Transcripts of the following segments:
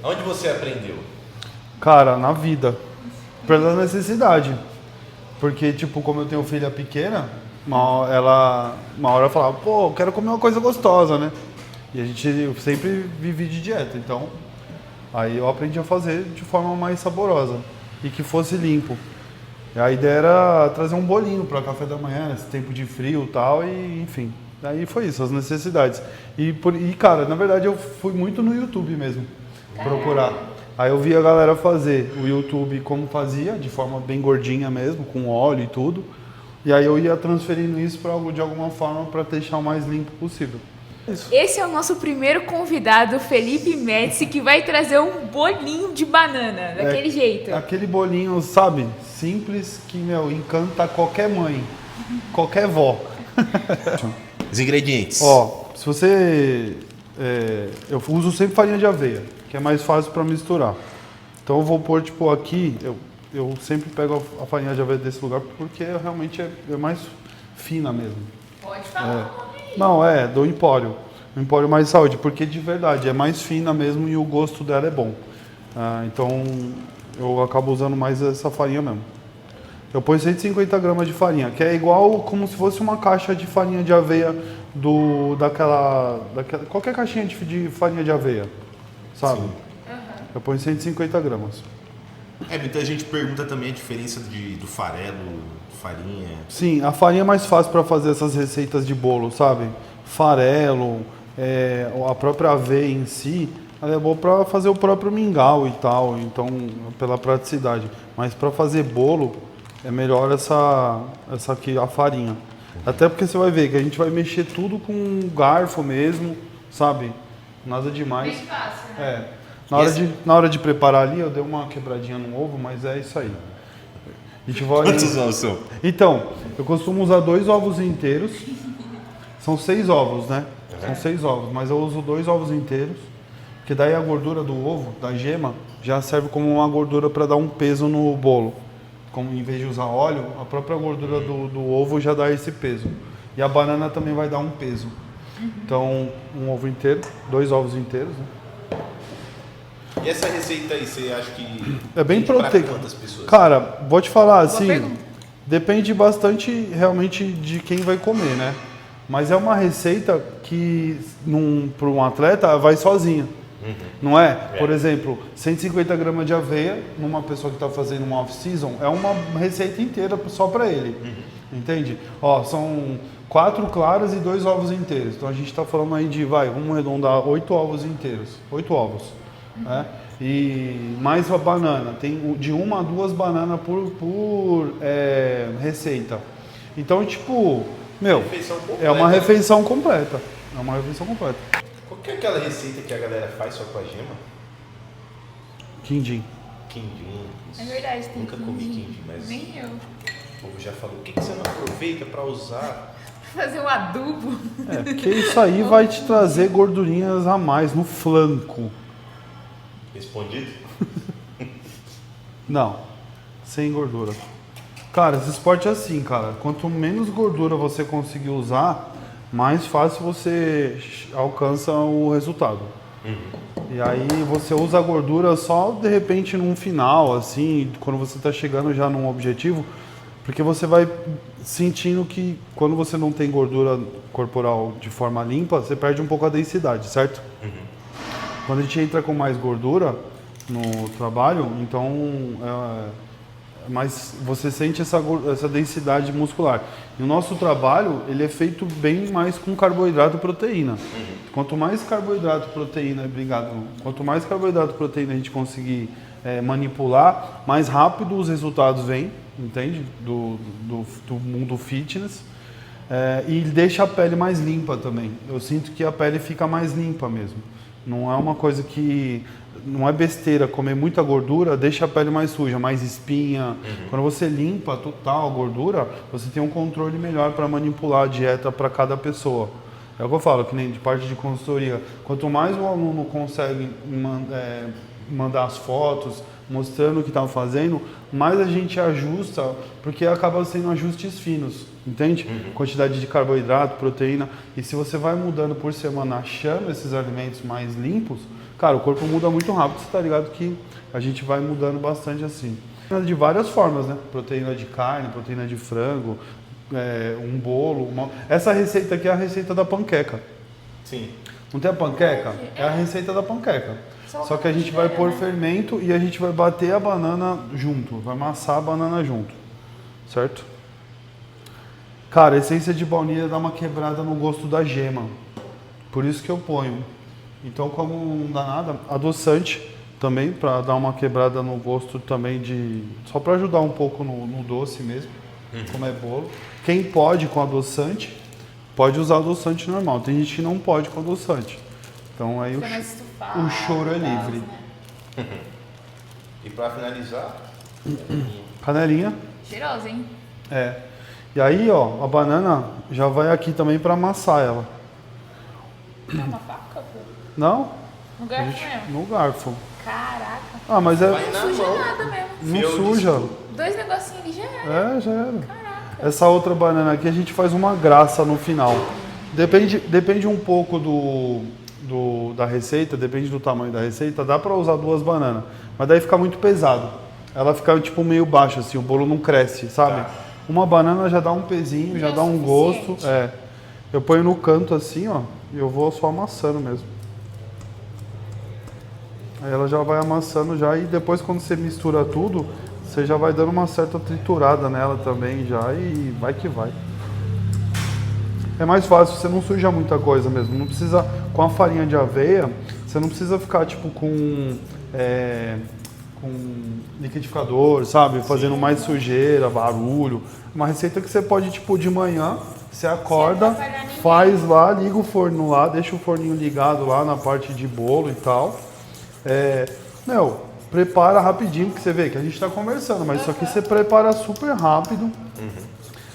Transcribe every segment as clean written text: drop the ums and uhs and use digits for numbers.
Onde você aprendeu? Cara, na vida. Pela necessidade. Porque, tipo, como eu tenho filha pequena, uma hora ela falava, pô, eu quero comer uma coisa gostosa, né? E eu sempre vivi de dieta, então aí eu aprendi a fazer de forma mais saborosa e que fosse limpo. E a ideia era trazer um bolinho para café da manhã, nesse tempo de frio e tal, e enfim. Aí foi isso, as necessidades. Cara, na verdade eu fui muito no YouTube mesmo, procurar. Aí eu vi a galera fazer o YouTube como fazia, de forma bem gordinha mesmo, com óleo e tudo. E aí eu ia transferindo isso para de alguma forma para deixar o mais limpo possível. Isso. Esse é o nosso primeiro convidado, Felipe Médici, que vai trazer um bolinho de banana, daquele jeito. Aquele bolinho, sabe, simples, que, encanta qualquer mãe, qualquer vó. Os ingredientes. Ó, se você... eu uso sempre farinha de aveia, que é mais fácil para misturar. Então eu vou pôr, tipo, aqui, eu sempre pego a farinha de aveia desse lugar porque realmente é mais fina mesmo. Pode falar. Não, do Empório. O Empório Mais Saúde, porque de verdade é mais fina mesmo e o gosto dela é bom. Então eu acabo usando mais essa farinha mesmo. Eu ponho 150 gramas de farinha, que é igual como se fosse uma caixa de farinha de aveia daquela qualquer caixinha de farinha de aveia, sabe? Sim. Eu ponho 150 gramas. Muita gente pergunta também a diferença do farelo, farinha. Sim, a farinha é mais fácil para fazer essas receitas de bolo, sabe? Farelo, a própria aveia em si, ela é boa para fazer o próprio mingau e tal, então pela praticidade. Mas para fazer bolo é melhor essa aqui, a farinha. Até porque você vai ver que a gente vai mexer tudo com garfo mesmo, sabe? Nada demais. Bem fácil, né? Na hora de preparar ali, eu dei uma quebradinha no ovo, mas é isso aí. A gente vai... Quantos ovos são? Então, eu costumo usar 2 ovos inteiros. São 6 ovos, né? São 6 ovos, mas eu uso 2 ovos inteiros, porque daí a gordura do ovo, da gema, já serve como uma gordura para dar um peso no bolo. Como em vez de usar óleo, a própria gordura do ovo já dá esse peso. E a banana também vai dar um peso. Então, um ovo inteiro, 2 ovos inteiros, né? E essa receita aí, você acha que... É bem proteica. Quantas pessoas? Cara, vou te falar assim, pergunta. depende bastante realmente de quem vai comer, né? Mas é uma receita que para um atleta vai sozinha, não é? Por exemplo, 150 gramas de aveia numa pessoa que está fazendo uma off-season é uma receita inteira só para ele, entende? Ó, são 4 claras e 2 ovos inteiros. Então a gente está falando aí de, vamos arredondar 8 ovos inteiros, 8 ovos. Né? E mais a banana, tem de 1 a 2 bananas por receita. Então, tipo, é uma refeição completa. É uma refeição completa. Qual que é aquela receita que a galera faz só com a gema? Quindim. Quindim. É verdade, tem Nunca comi quindim, mas nem eu. o povo já falou. O que você não aproveita para usar? Fazer um adubo. Porque isso aí vai te trazer gordurinhas a mais no flanco. Respondido? Não, sem gordura. Cara, esse esporte é assim, cara. Quanto menos gordura você conseguir usar, mais fácil você alcança o resultado. E aí você usa a gordura só de repente num final, assim, quando você está chegando já num objetivo, porque você vai sentindo que quando você não tem gordura corporal de forma limpa, você perde um pouco a densidade, certo? Quando a gente entra com mais gordura no trabalho, então mas você sente essa densidade muscular. E o nosso trabalho, ele é feito bem mais com carboidrato e proteína. Quanto mais carboidrato, proteína, quanto mais carboidrato e proteína a gente conseguir manipular, mais rápido os resultados vêm, entende? Do mundo fitness. E deixa a pele mais limpa também. Eu sinto que a pele fica mais limpa mesmo. Não é uma coisa que... Não é besteira comer muita gordura, deixa a pele mais suja, mais espinha. Quando você limpa total a gordura, você tem um controle melhor para manipular a dieta para cada pessoa. É o que eu falo, que nem de parte de consultoria. Quanto mais o aluno consegue mandar as fotos, mostrando o que está fazendo, mais a gente ajusta, porque acaba sendo ajustes finos, entende? Quantidade de carboidrato, proteína. E se você vai mudando por semana, achando esses alimentos mais limpos, Cara, o corpo muda muito rápido, você tá ligado que a gente vai mudando bastante assim. De várias formas, né? Proteína de carne, proteína de frango, um bolo. Essa receita aqui é a receita da panqueca. Sim. Não tem a panqueca? É a receita da panqueca. Só que a gente vai pôr fermento e a gente vai bater a banana junto. Vai amassar a banana junto. Certo? Cara, a essência de baunilha dá uma quebrada no gosto da gema. Por isso que eu ponho. Então, como não dá nada, adoçante também, para dar uma quebrada no gosto também só para ajudar um pouco no doce mesmo, como é bolo. Quem pode com adoçante, pode usar adoçante normal. Tem gente que não pode com adoçante. Então aí o choro é livre. Né? E para finalizar... Canelinha. Cheirosa, hein? E aí, ó, a banana já vai aqui também para amassar ela. É uma faca, pô? Não? No garfo mesmo? No garfo. Caraca. Ah, mas Não suja nada mesmo. Não suja. 2 negocinhos ali já era. Já era. Caraca. Essa outra banana aqui a gente faz uma graça no final. Depende um pouco da receita, depende do tamanho da receita, dá pra usar 2 bananas. Mas daí fica muito pesado. Ela fica tipo meio baixa assim, o bolo não cresce, sabe? Uma banana já dá um pezinho, já dá um gosto. Eu ponho no canto assim, ó, e eu vou só amassando mesmo. Aí ela já vai amassando já, e depois quando você mistura tudo, você já vai dando uma certa triturada nela também já, e vai que vai. É mais fácil, você não suja muita coisa mesmo. Não precisa, com a farinha de aveia, você não precisa ficar tipo com liquidificador, sabe? Fazendo mais sujeira, barulho. Uma receita que você pode, tipo, de manhã, você acorda, faz lá, liga o forno lá, deixa o forninho ligado lá na parte de bolo e tal. Prepara rapidinho, porque você vê que a gente tá conversando, mas isso aqui você prepara super rápido.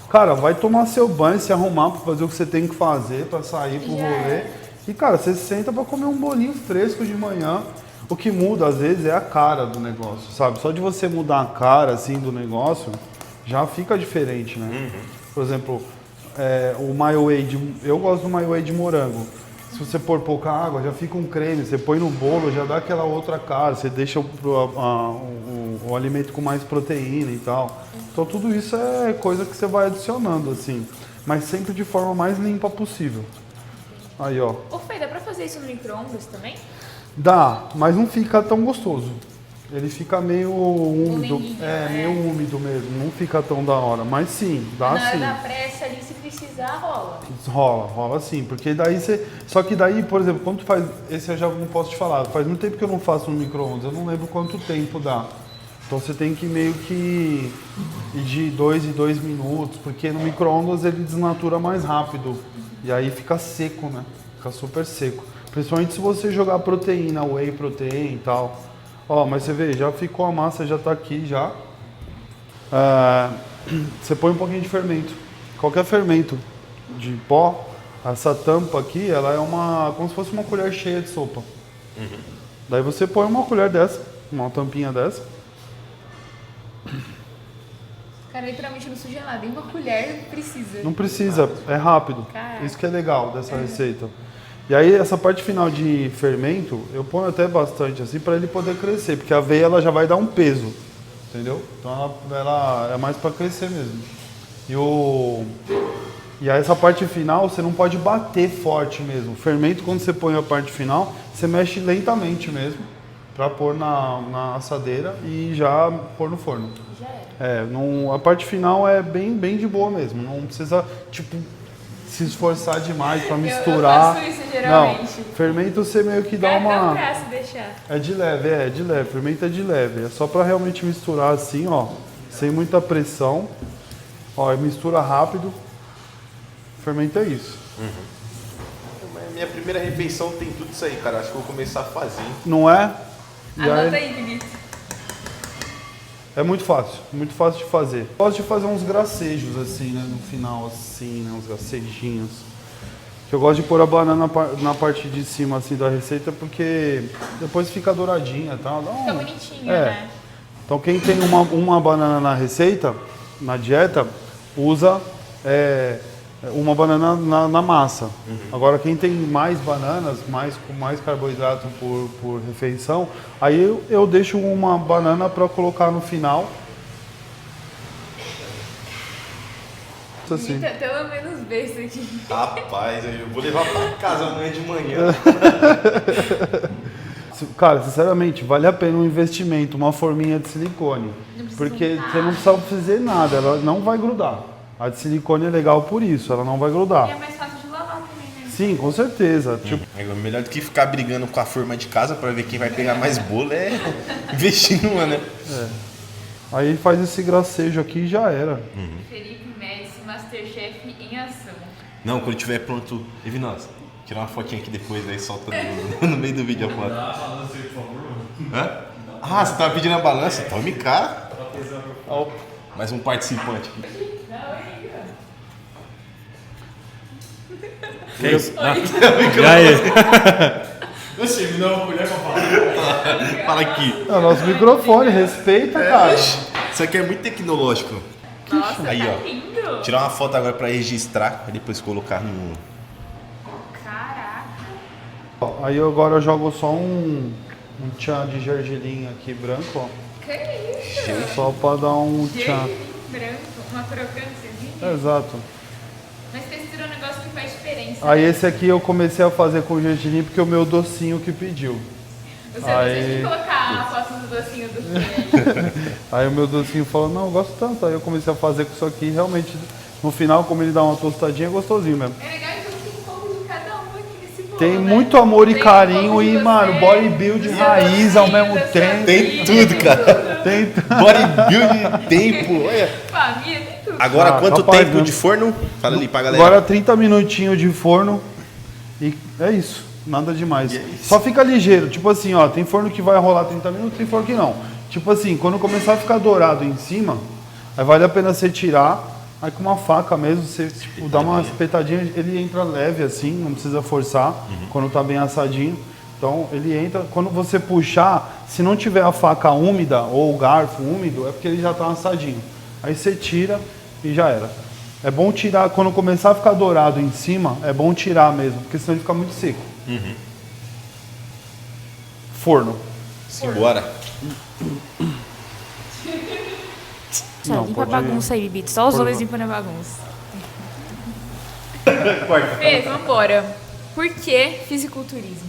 Cara, vai tomar seu banho, se arrumar pra fazer o que você tem que fazer, pra sair pro rolê. E, cara, você senta pra comer um bolinho fresco de manhã. O que muda, às vezes, é a cara do negócio, sabe? Só de você mudar a cara, assim, do negócio, já fica diferente, né? Por exemplo, o mayo whey, eu gosto do mayo whey de morango. Se você pôr pouca água, já fica um creme. Você põe no bolo, já dá aquela outra cara. Você deixa o alimento com mais proteína e tal. Então tudo isso é coisa que você vai adicionando, assim. Mas sempre de forma mais limpa possível. Aí, ó. Ô, Fê, dá pra fazer isso no micro-ondas também? Dá, mas não fica tão gostoso. Ele fica meio úmido. Meio úmido mesmo. Não fica tão da hora. Mas sim, dá sim. Na hora da pressa ali, se precisar, rola. Rola sim. Porque daí você... Só que daí, por exemplo, quando tu faz... Esse eu já não posso te falar. Faz muito tempo que eu não faço no micro-ondas. Eu não lembro quanto tempo dá. Então você tem que meio que ir de 2 em 2 minutos. Porque no micro-ondas ele desnatura mais rápido. E aí fica seco, né? Fica super seco. Principalmente se você jogar proteína, whey protein e tal. Ó, mas você vê, já ficou a massa, já tá aqui já. Você põe um pouquinho de fermento. Qualquer fermento de pó, essa tampa aqui, ela é como se fosse uma colher cheia de sopa. Daí você põe uma colher dessa, uma tampinha dessa. Cara, literalmente não suja nada. Nem uma colher precisa. Não precisa, é rápido. Caraca. Isso que é legal dessa receita. E aí essa parte final de fermento, eu ponho até bastante assim para ele poder crescer, porque a aveia ela já vai dar um peso, entendeu? Então ela é mais para crescer mesmo. E aí essa parte final você não pode bater forte mesmo. O fermento, quando você põe a parte final, você mexe lentamente mesmo, para pôr na assadeira e já pôr no forno. Já era. A parte final é bem de boa mesmo, não precisa tipo se esforçar demais para misturar. Eu faço isso geralmente. Não, fermento você meio que dá uma... deixar. É de leve. Fermento é de leve. É só para realmente misturar assim, ó, sem muita pressão. Ó, mistura rápido. Fermento é isso. Minha primeira refeição tem tudo isso aí, cara. Acho que eu vou começar a fazer. Não é? E Anota aí, Felipe. É muito fácil de fazer. Gosto de fazer uns gracejos assim, né, no final assim, né, uns gracejinhos. Que eu gosto de pôr a banana na parte de cima assim da receita, porque depois fica douradinha, tá? Fica bonitinho, né? Então quem tem uma banana na receita, na dieta, usa uma banana na massa. Agora, quem tem mais bananas, com mais carboidrato por refeição, aí eu deixo uma banana para colocar no final. Assim. Pelo menos besta aqui. Rapaz, eu vou levar pra casa amanhã de manhã. Cara, sinceramente, vale a pena um investimento, uma forminha de silicone. Porque você não precisa fazer nada, ela não vai grudar. A de silicone é legal por isso, ela não vai grudar. E é mais fácil de lavar também, né? Sim, com certeza. Tipo, Melhor do que ficar brigando com a forma de casa pra ver quem vai pegar mais bolo é investir numa, né? aí faz esse gracejo aqui e já era. Felipe Médici, Masterchef em ação. Não, quando tiver pronto, Evinós, tirar uma fotinha aqui depois, aí solta no meio do vídeo a foto. Dá a balança aí, por favor, mano. Hã? Ah, você tava pedindo a balança? Tome cá. Mais um participante aqui. Que isso? E aí? Oxi, me dá uma colher pra falar. Fala aqui. É o nosso microfone, respeita, cara. Isso aqui é muito tecnológico. Nossa, Aí, tá ó. lindo. Tirar uma foto agora pra registrar, pra depois colocar no... Caraca. Aí agora eu jogo só um tchan de gergelim aqui branco, ó. Que isso? Só pra dar um tchan. Gergelim branco, uma crocânciazinha. Exato. Mas textura é um negócio que faz diferença. Aí né? esse aqui eu comecei a fazer com gergelim porque o meu docinho que pediu. Você aí- tem que colocar a foto do docinho do filho. Aí o meu docinho falou, não, eu gosto tanto. Aí eu comecei a fazer com isso aqui e realmente, no final, como ele dá uma tostadinha, é gostosinho mesmo. É legal que tem um pouco de cada um aqui nesse bolo, Tem né? muito amor e Tem um carinho pouco de e, você, mano, bodybuild de raiz você, ao mesmo da sua tempo. Tem vida, tudo, cara. Tem Bodybuilding, tempo. Olha. Família, tem tudo. Agora, Ah, quanto capaz, tempo né? de forno? Fala ali pra galera. Agora 30 minutinhos de forno e é isso, nada demais. E é isso. Só fica ligeiro, tipo assim, ó, tem forno que vai rolar 30 minutos, tem forno que não. Tipo assim, quando começar a ficar dourado em cima, aí vale a pena você tirar, aí com uma faca mesmo, você tipo, dá uma espetadinha, ele entra leve assim, não precisa forçar, quando tá bem assadinho. Então ele entra, quando você puxar, se não tiver a faca úmida ou o garfo úmido, é porque ele já tá assadinho. Aí você tira e já era. É bom tirar, quando começar a ficar dourado em cima, é bom tirar mesmo, porque senão ele fica muito seco. Forno. Simbora. Não, limpa a pode- bagunça aí, Bito. Só os homens limpando a bagunça. Fê, vambora. Por que fisiculturismo?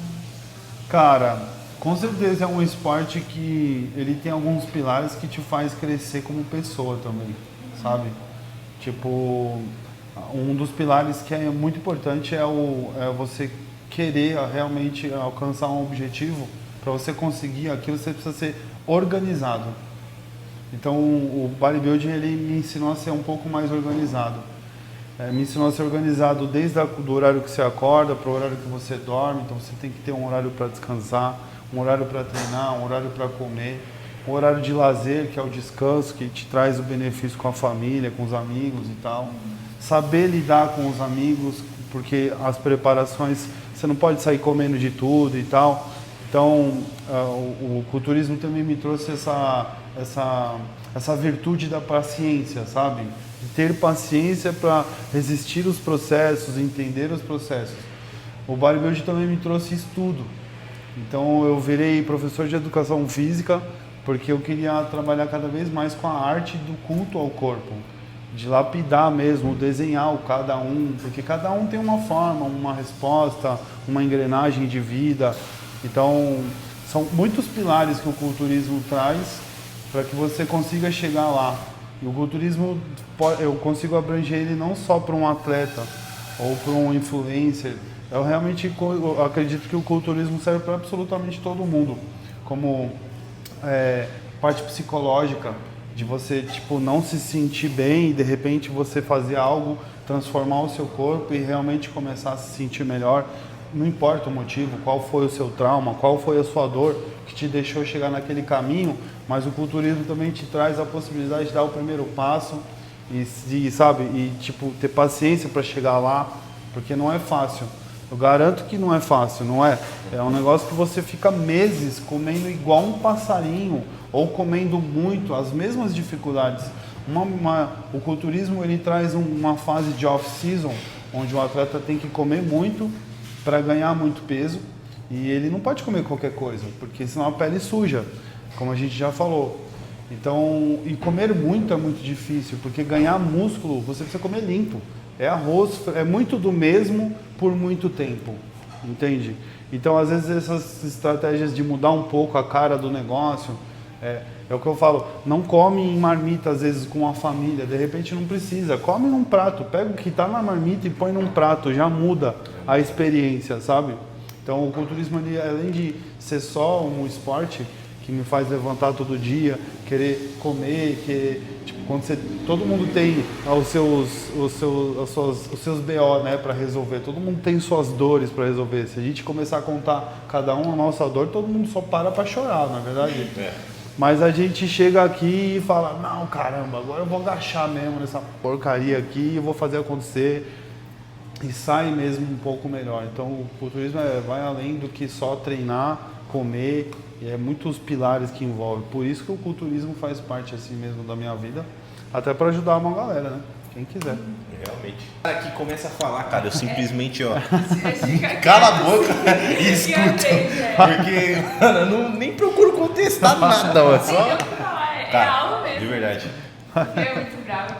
Cara, com certeza é um esporte que ele tem alguns pilares que te faz crescer como pessoa também, sabe? Tipo, um dos pilares que é muito importante é você querer realmente alcançar um objetivo. Para você conseguir aquilo, você precisa ser organizado. Então, o bodybuilding ele me ensinou a ser um pouco mais organizado. Me ensinou a ser organizado desde o horário que você acorda para o horário que você dorme. Então, você tem que ter um horário para descansar, um horário para treinar, um horário para comer, um horário de lazer, que é o descanso, que te traz o benefício com a família, com os amigos e tal. Saber lidar com os amigos, porque as preparações, você não pode sair comendo de tudo e tal. Então, o culturismo também me trouxe essa virtude da paciência, sabe? De ter paciência para resistir os processos, entender os processos. O bodybuilding também me trouxe estudo. Então, eu virei professor de educação física porque eu queria trabalhar cada vez mais com a arte do culto ao corpo. De lapidar mesmo, desenhar o cada um, porque cada um tem uma forma, uma resposta, uma engrenagem de vida. Então, são muitos pilares que o culturismo traz para que você consiga chegar lá. E o culturismo, eu consigo abranger ele não só para um atleta ou para um influencer. Eu realmente acredito que o culturismo serve para absolutamente todo mundo. Como parte psicológica, de você tipo, não se sentir bem e de repente você fazer algo, transformar o seu corpo e realmente começar a se sentir melhor. Não importa o motivo, qual foi o seu trauma, qual foi a sua dor que te deixou chegar naquele caminho, mas o culturismo também te traz a possibilidade de dar o primeiro passo e tipo, ter paciência para chegar lá, porque não é fácil. Eu garanto que não é fácil, não é? É um negócio que você fica meses comendo igual um passarinho ou comendo muito, as mesmas dificuldades. O culturismo ele traz uma fase de off-season, onde o atleta tem que comer muito para ganhar muito peso e ele não pode comer qualquer coisa, porque senão a pele suja, como a gente já falou. Então, e comer muito é muito difícil, porque ganhar músculo você precisa comer limpo. É arroz, é muito do mesmo por muito tempo, entende? Então, às vezes essas estratégias de mudar um pouco a cara do negócio, é o que eu falo, não come em marmita às vezes com a família, de repente não precisa, come num prato, pega o que está na marmita e põe num prato, já muda a experiência, sabe? Então o culturismo, ele, além de ser só um esporte que me faz levantar todo dia, querer comer, tipo, quando todo mundo tem os seus BO, né, para resolver, todo mundo tem suas dores para resolver. Se a gente começar a contar cada um a nossa dor, todo mundo só para chorar, na verdade. Mas a gente chega aqui e fala, não, caramba, agora eu vou agachar mesmo nessa porcaria aqui e vou fazer acontecer. E sai mesmo um pouco melhor. Então o culturismo vai além do que só treinar, comer, e é muitos pilares que envolve. Por isso que o culturismo faz parte assim mesmo da minha vida, até para ajudar uma galera, né? Quem quiser. Realmente. O cara que começa a falar, cara, eu simplesmente, ó, Fica cala a quieto. boca e escuta. Porque, mano, eu nem procuro contestar nada, mano. Só... É Cara, algo mesmo. de verdade. É muito bravo.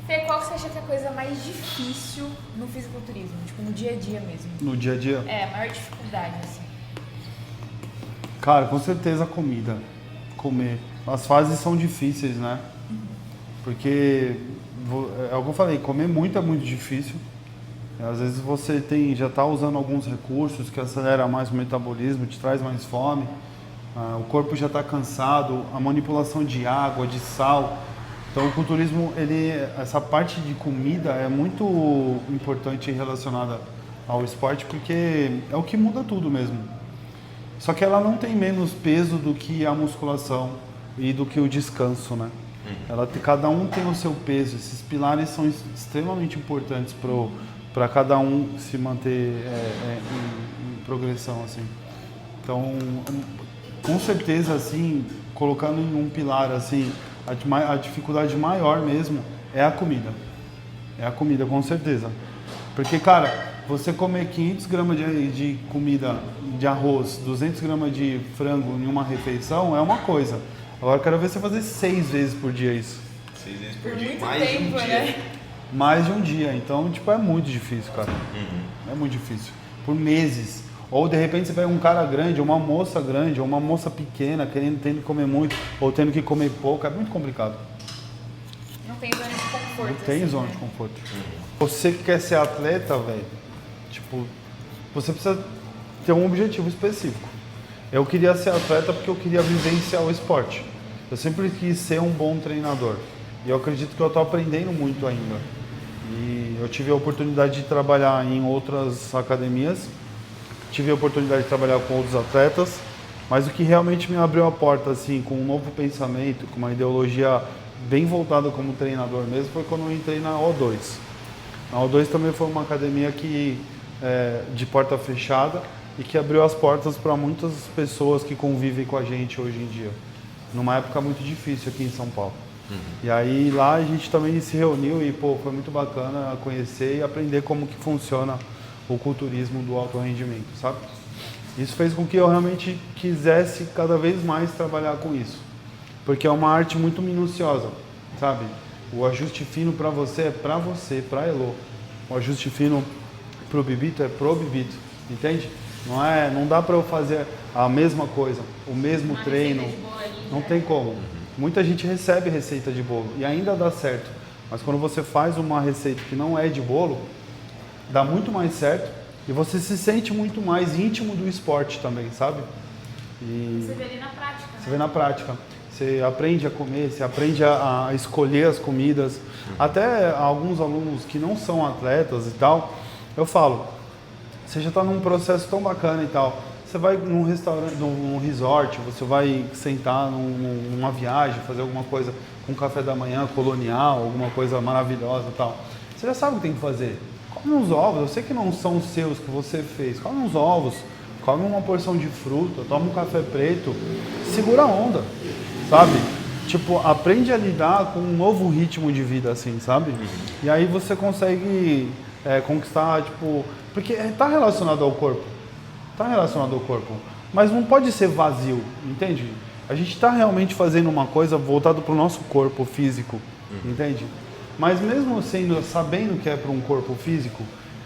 Fê, qual que você acha que é a coisa mais difícil no fisiculturismo? Tipo, no dia a dia mesmo. No dia a dia. É, a maior dificuldade, assim. Cara, com certeza a comida. Comer. As fases são difíceis, né? Porque, é o que eu falei, comer muito é muito difícil. Às vezes você já está usando alguns recursos que acelera mais o metabolismo, te traz mais fome. O corpo já está cansado, a manipulação de água, de sal. Então o culturismo, essa parte de comida é muito importante relacionada ao esporte, porque é o que muda tudo mesmo. Só que ela não tem menos peso do que a musculação e do que o descanso, né? Cada um tem o seu peso. Esses pilares são extremamente importantes para cada um se manter em progressão, assim. Então, com certeza, assim, colocando em um pilar, assim, a dificuldade maior mesmo é a comida. É a comida, com certeza. Porque, cara, você comer 500 gramas de comida, de arroz, 200 gramas de frango em uma refeição é uma coisa. Agora eu quero ver você fazer 6 vezes por dia isso. 6 vezes Por por dia, muito mais de tempo, um dia. né? Mais de um dia. Então, tipo, é muito difícil, cara. É muito difícil. Por meses. Ou, de repente, você pega um cara grande, ou uma moça grande, ou uma moça pequena, tendo que comer muito, ou tendo que comer pouco. É muito complicado. Não tem zona de conforto. Não tem assim, zona né? de conforto. Você que quer ser atleta, velho, tipo, você precisa ter um objetivo específico. Eu queria ser atleta porque eu queria vivenciar o esporte. Eu sempre quis ser um bom treinador. E eu acredito que eu estou aprendendo muito ainda. E eu tive a oportunidade de trabalhar em outras academias, tive a oportunidade de trabalhar com outros atletas, mas o que realmente me abriu a porta, assim, com um novo pensamento, com uma ideologia bem voltada como treinador mesmo, foi quando eu entrei na O2. A O2 também foi uma academia de porta fechada e que abriu as portas para muitas pessoas que convivem com a gente hoje em dia, numa época muito difícil aqui em São Paulo. E aí lá a gente também se reuniu e pô, foi muito bacana conhecer e aprender como que funciona o culturismo do alto rendimento, sabe? Isso fez com que eu realmente quisesse cada vez mais trabalhar com isso, porque é uma arte muito minuciosa, sabe? O ajuste fino para você é para você, para Elo. O ajuste fino pro Bibito é pro Bibito, entende? Não dá para eu fazer a mesma coisa, o mesmo Uma treino, receita de bolo ali, não né? tem como. Muita gente recebe receita de bolo e ainda dá certo, mas quando você faz uma receita que não é de bolo, dá muito mais certo e você se sente muito mais íntimo do esporte também, sabe? E Você vê ali na prática, você né? vê na prática. Você aprende a comer, você aprende a escolher as comidas. Até alguns alunos que não são atletas e tal, eu falo, você já está num processo tão bacana e tal. Você vai num restaurante, num resort, você vai sentar numa viagem, fazer alguma coisa com café da manhã colonial, alguma coisa maravilhosa e tal. Você já sabe o que tem que fazer. Come uns ovos, eu sei que não são os seus que você fez. Come uns ovos, come uma porção de fruta, toma um café preto, segura a onda, sabe? tipo, aprende a lidar com um novo ritmo de vida, assim, sabe? E aí você consegue conquistar, tipo... Porque tá relacionado ao corpo. Tá relacionado ao corpo. Mas não pode ser vazio, entende? A gente tá realmente fazendo uma coisa voltada pro nosso corpo físico, entende? Mas mesmo sabendo que é para um corpo físico,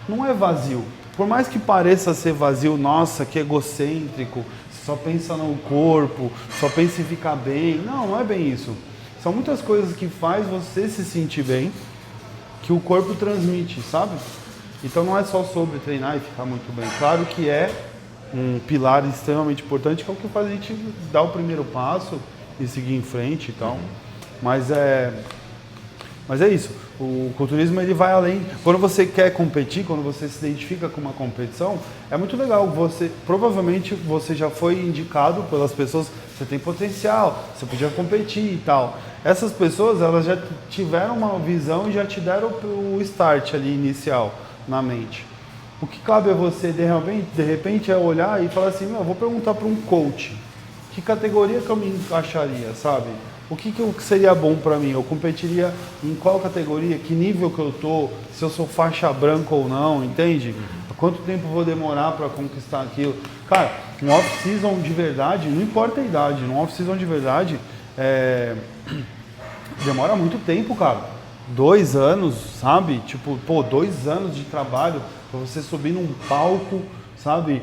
não é vazio. Por mais que pareça ser vazio, nossa, que egocêntrico, só pensa no corpo, só pensa em ficar bem. Não, não é bem isso. São muitas coisas que faz você se sentir bem, que o corpo transmite, sabe? Então não é só sobre treinar e ficar muito bem. Claro que é um pilar extremamente importante, que é o que faz a gente dar o primeiro passo e seguir em frente e tal. Mas é isso. O culturismo ele vai além. Quando você quer competir, quando você se identifica com uma competição, é muito legal. Provavelmente você já foi indicado pelas pessoas, você tem potencial, você podia competir e tal. Essas pessoas, elas já tiveram uma visão e já te deram o start ali inicial na mente. O que cabe a você de repente é olhar e falar assim, eu vou perguntar para um coach, que categoria que eu me encaixaria, sabe? O que seria bom para mim? Eu competiria em qual categoria? Que nível que eu tô? Se eu sou faixa branca ou não, entende? Quanto tempo eu vou demorar para conquistar aquilo? Cara, um off-season de verdade, não importa a idade, um off-season de verdade demora muito tempo, cara. 2 anos, sabe? Tipo, 2 anos de trabalho para você subir num palco, sabe?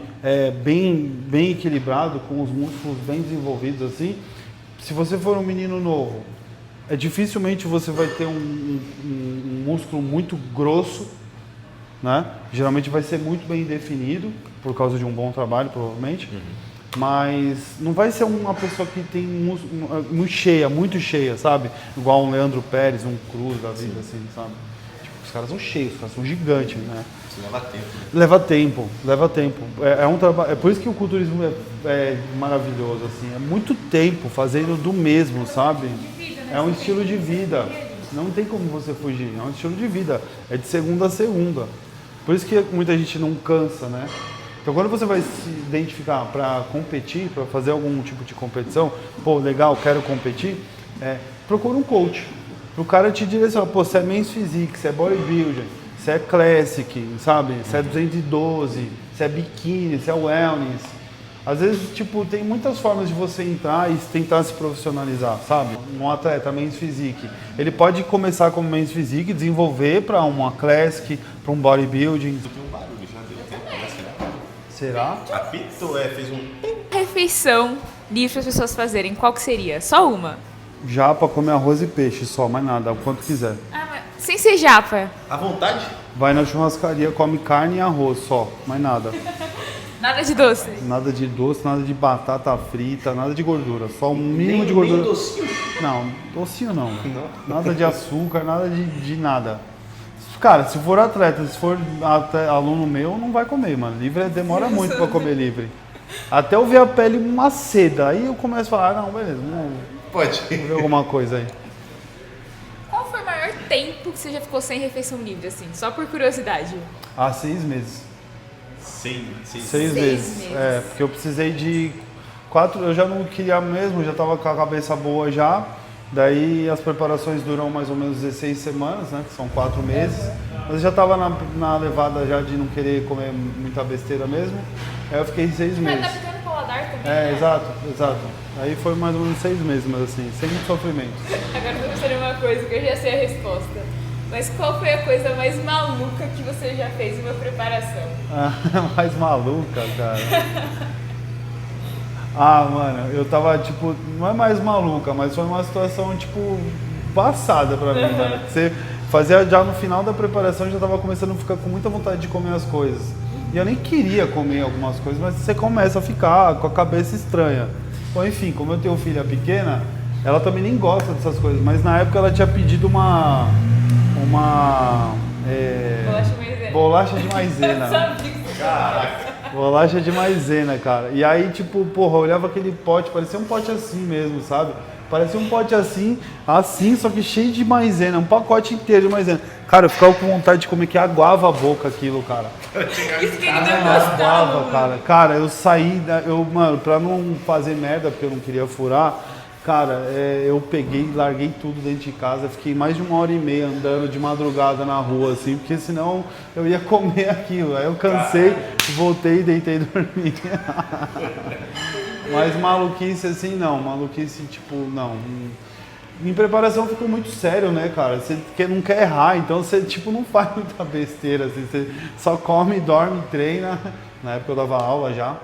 Bem equilibrado, com os músculos bem desenvolvidos assim. Se você for um menino novo, dificilmente você vai ter um músculo muito grosso, né? Geralmente vai ser muito bem definido, por causa de um bom trabalho, provavelmente. Mas não vai ser uma pessoa que tem muito cheia, sabe? Igual um Leandro Pérez, um Cruz da vida, assim, sabe? Tipo, os caras são cheios, os caras são gigantes, né? Isso leva tempo. Né? Leva tempo. É um trabalho. É por isso que o culturismo é maravilhoso, assim. É muito tempo fazendo do mesmo, sabe? É um estilo de vida. Não tem como você fugir. É um estilo de vida. É de segunda a segunda. Por isso que muita gente não cansa, né? Então, quando você vai se identificar para competir, para fazer algum tipo de competição, legal, quero competir, procura um coach. O cara te direcionar, você é men's physique, você é bodybuilding, você é classic, sabe? Você é 212, você é biquíni, você é wellness. Às vezes, tipo, tem muitas formas de você entrar e tentar se profissionalizar, sabe? Um atleta men's physique, ele pode começar como men's physique, desenvolver para uma classic, para um bodybuilding. Será? Apito fez um... Refeição livre para as pessoas fazerem, qual que seria? Só uma? Japa come arroz e peixe só, mais nada, o quanto quiser. Mas sem ser japa. À vontade? Vai na churrascaria, come carne e arroz só, mais nada. Nada de doce. Nada de doce, nada de batata frita, nada de gordura, só um mínimo de gordura. Nem docinho? Não, docinho não. Nada de açúcar, nada de nada. Cara, se for atleta, se for aluno meu, não vai comer, mano. Livre demora muito pra comer livre. Até eu ver a pele maceda, aí eu começo a falar, não, beleza, Pode. vamos ver alguma coisa aí. Qual foi o maior tempo que você já ficou sem refeição livre, assim? Só por curiosidade. 6 meses. 6 6 meses. Porque eu precisei de 4, eu já não queria mesmo, já tava com a cabeça boa já. Daí as preparações duram mais ou menos 16 semanas, né? Que são 4 meses. Mas eu já estava na levada já de não querer comer muita besteira mesmo. Aí eu fiquei 6 meses. Vai adaptando o paladar também, né? Exato. Aí foi mais ou menos 6 meses, mas assim, sem muito sofrimento. Agora eu tô pensando em uma coisa que eu já sei a resposta. Mas qual foi a coisa mais maluca que você já fez em uma preparação? Mais maluca, cara. Mano, eu tava, tipo, não é mais maluca, mas foi uma situação, tipo, passada pra mim, mano. Você fazia já no final da preparação, já tava começando a ficar com muita vontade de comer as coisas. E eu nem queria comer algumas coisas, mas você começa a ficar com a cabeça estranha. Bom, enfim, como eu tenho filha pequena, ela também nem gosta dessas coisas, mas na época ela tinha pedido uma bolacha de maisena. Caraca. Bolacha de maisena, cara. E aí, tipo, porra, eu olhava aquele pote, parecia um pote assim mesmo, sabe? Parecia um pote assim, só que cheio de maisena, um pacote inteiro de maisena. Cara, eu ficava com vontade de comer, que aguava a boca aquilo, cara. Isso que ele não gostava, Aguava, cara. Cara, eu saí, mano, pra não fazer merda, porque eu não queria furar, Cara, eu peguei, larguei tudo dentro de casa, fiquei mais de 1h30 andando de madrugada na rua, assim, porque senão eu ia comer aquilo. Aí eu cansei, voltei, deitei e dormi. Mas maluquice assim não, maluquice tipo, não. Em preparação ficou muito sério, né, cara? Você não quer errar, então você tipo não faz muita besteira, assim, você só come, dorme, treina. Na época eu dava aula já.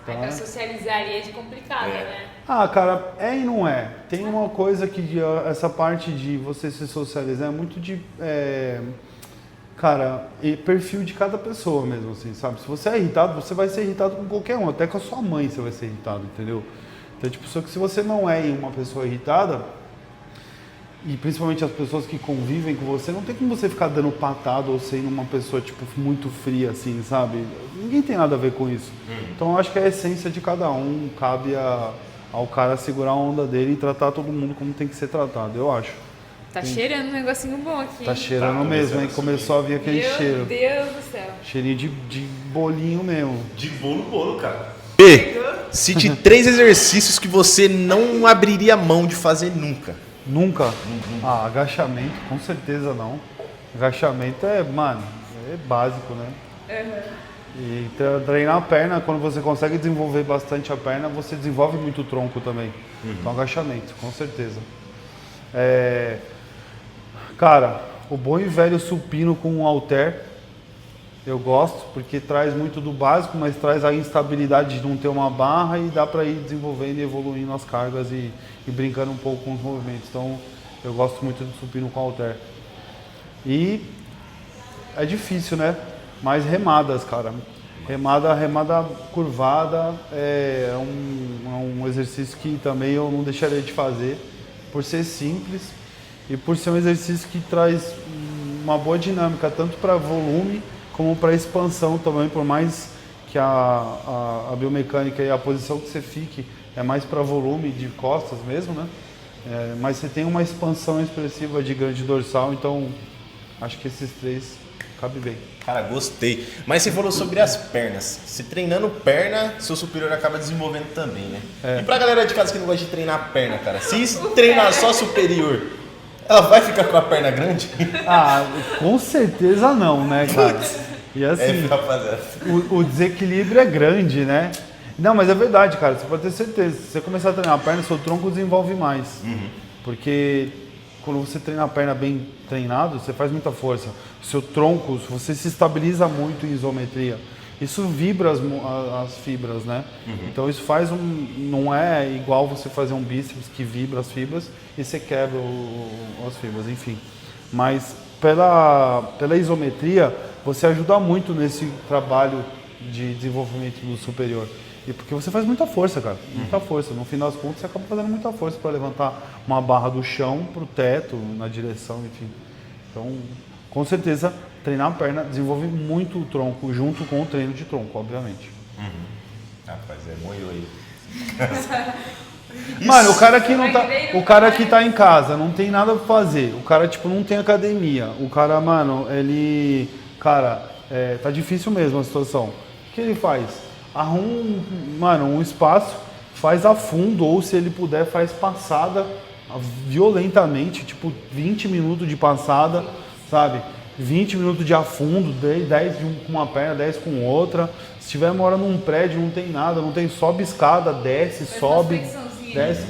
Aí pra socializar ali é complicado, né? Ah, cara, é e não é. Tem uma coisa que essa parte de você se socializar é muito de, cara, perfil de cada pessoa mesmo, assim, sabe? Se você é irritado, você vai ser irritado com qualquer um, até com a sua mãe você vai ser irritado, entendeu? Então, tipo, só que se você não é uma pessoa irritada, e principalmente as pessoas que convivem com você, não tem como você ficar dando patada ou sendo uma pessoa, tipo, muito fria, assim, sabe? Ninguém tem nada a ver com isso. Então, eu acho que a essência de cada um cabe ao cara segurar a onda dele e tratar todo mundo como tem que ser tratado, eu acho. Tá cheirando um negocinho bom aqui. Tá cheirando mesmo, hein? Começou a vir aquele cheiro. Meu Deus do céu. Cheirinho de bolinho mesmo. De bolo, cara. B, cite 3 exercícios que você não abriria mão de fazer nunca. Nunca? Ah, agachamento, com certeza não. Agachamento é, mano, é básico, né? E treinar a perna, quando você consegue desenvolver bastante a perna, você desenvolve muito o tronco também. Então, agachamento, com certeza. Cara, o bom e velho supino com um halter, eu gosto, porque traz muito do básico, mas traz a instabilidade de não ter uma barra e dá para ir desenvolvendo e evoluindo as cargas e brincando um pouco com os movimentos. Então, eu gosto muito do supino com halter. E é difícil, né? Mas remadas, cara. Remada curvada é um exercício que também eu não deixaria de fazer, por ser simples e por ser um exercício que traz uma boa dinâmica, tanto para volume como para expansão também, por mais que a biomecânica e a posição que você fique é mais para volume de costas mesmo, né? Mas você tem uma expansão expressiva de grande dorsal, então acho que esses 3 cabe bem. Cara, gostei. Mas você falou sobre as pernas. Se treinando perna, seu superior acaba desenvolvendo também, né? E pra galera de casa que não gosta de treinar perna, cara, se treinar só superior, ela vai ficar com a perna grande? Ah, com certeza não, né, cara? E assim, rapaziada. o desequilíbrio é grande, né? Não, mas é verdade, cara, você pode ter certeza. Se você começar a treinar a perna, seu tronco desenvolve mais. Porque quando você treina a perna bem treinado, você faz muita força. O seu tronco, você se estabiliza muito em isometria. Isso vibra as fibras, né? Então isso faz não é igual você fazer um bíceps que vibra as fibras e você quebra as fibras, enfim. Mas pela isometria, você ajuda muito nesse trabalho de desenvolvimento do superior. E porque você faz muita força, cara. Muita força. No fim das contas, você acaba fazendo muita força para levantar uma barra do chão para o teto, na direção, enfim. Então, com certeza, treinar a perna desenvolve muito o tronco, junto com o treino de tronco, obviamente. Rapaz, é moio aí. Mano, o cara que tá em casa, não tem nada pra fazer. O cara, tipo, não tem academia. O cara, mano, ele... Cara, tá difícil mesmo a situação. O que ele faz? Arruma, um espaço, faz a fundo, ou se ele puder, faz passada violentamente, tipo 20 minutos de passada, sabe? 20 minutos de afundo, 10 com uma perna, 10 com outra. Se tiver mora num prédio, não tem nada, não tem, sobe escada, desce, sobe, desce.